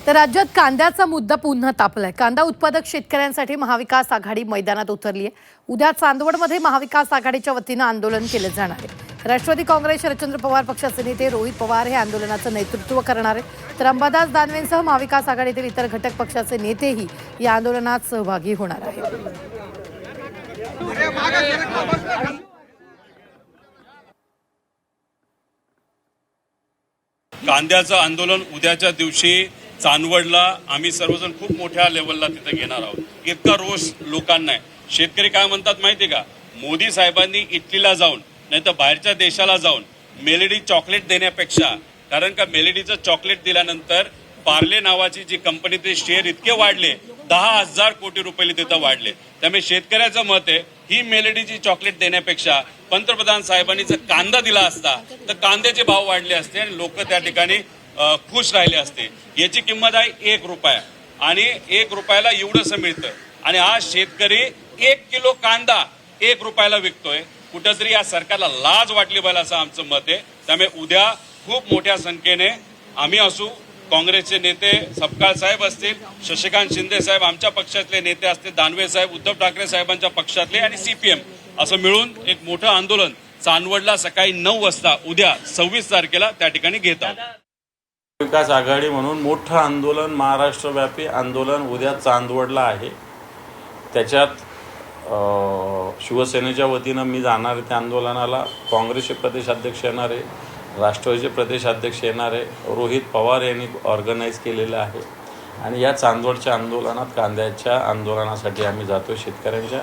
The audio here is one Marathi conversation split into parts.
तर राज्यात कांद्याचा मुद्दा पुन्हा तापलाय। कांदा उत्पादक शेतकऱ्यांसाठी महाविकास आघाडी मैदानात उतरली आहे। उद्या चांदवडमध्ये महाविकास आघाडीच्या वतीनं आंदोलन केलं जाणार आहे। राष्ट्रवादी काँग्रेस, शरदचंद्र पवार पक्षाचे नेते रोहित पवार हे आंदोलनाचं नेतृत्व करणार आहेत। तर अंबादास दानवेंसह महाविकास आघाडीतील इतर घटक पक्षाचे नेतेही या आंदोलनात सहभागी होणार आहेत। कांद्याचं आंदोलन उद्याच्या दिवशी चांदवडला आम्ही सर्वजण खूप मोठ्या लेवलला तिथे घेणार आहोत। इतका रोष लोकांना आहे। शेतकरी काय म्हणतात माहिती आहे का, मोदी साहेबांनी इटलीला जाऊन नाही तर बाहेरच्या देशाला जाऊन मेलेडी चॉकलेट देण्यापेक्षा, कारण का मेलेडीचं चॉकलेट दिल्यानंतर पार्ले नावाची जी कंपनी ते शेअर इतके वाढले, 10,000 कोटी रुपये तिथं वाढले। त्यामुळे शेतकऱ्याचं मत आहे ही मेलेडीची चॉकलेट देण्यापेक्षा पंतप्रधान साहेबांनी जर कांदा दिला असता तर कांद्याचे भाव वाढले असते आणि लोक त्या ठिकाणी खुश राहिले असते। याची किंमत आहे 1 रुपया आणि 1 रुपयाला एवढंसं मिळतं आणि आज शेतकरी 1 किलो कांदा 1 रुपयाला विकतोय। कुठंतरी या सरकारला लाज वाटली पाहिजे असं आमचं मत आहे। त्यामुळे उद्या खूप मोठ्या संख्येने आम्ही असू, काँग्रेसचे नेते सपकाळ साहेब असतील, शशिकांत शिंदे साहेब आमच्या पक्षातले नेते असतील, दानवे साहेब उद्धव ठाकरे साहेबांच्या पक्षातले आणि सीपीएम असं मिळून एक मोठं आंदोलन चांदवडला सकाळी 9 वाजता उद्या 26 तारखेला त्या ठिकाणी घेत आहोत। विकास आघाडी म्हणून मोठं आंदोलन, महाराष्ट्रव्यापी आंदोलन उद्या चांदवडला आहे। त्याच्यात शिवसेनेच्या वतीनं मी जाणार आहे त्या आंदोलनाला। काँग्रेसचे प्रदेशाध्यक्ष येणार आहे, राष्ट्रवादीचे प्रदेशाध्यक्ष येणार आहे, रोहित पवार यांनी ऑर्गनाईज केलेलं आहे आणि या चांदवडच्या आंदोलनात कांद्याच्या आंदोलनासाठी आम्ही जातो। शेतकऱ्यांच्या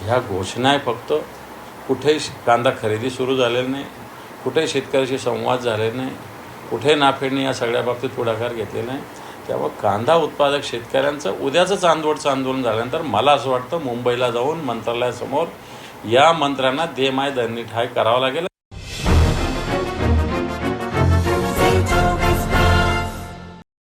ह्या घोषणा आहे, फक्त कुठेही कांदा खरेदी सुरू झालेली नाही, कुठेही शेतकऱ्याशी संवाद झालेला नाही, कुठे नाफेडने या सगळ्या बाबतीत पुढाकार घेतलेला नाही। त्यामुळे कांदा उत्पादक शेतकऱ्यांचं उद्याचं चांदवडचं आंदोलन झाल्यानंतर मला असं वाटतं मुंबईला जाऊन मंत्रालयासमोर या मंत्र्यांना दे माय दंडी ठाय करावं लागेल।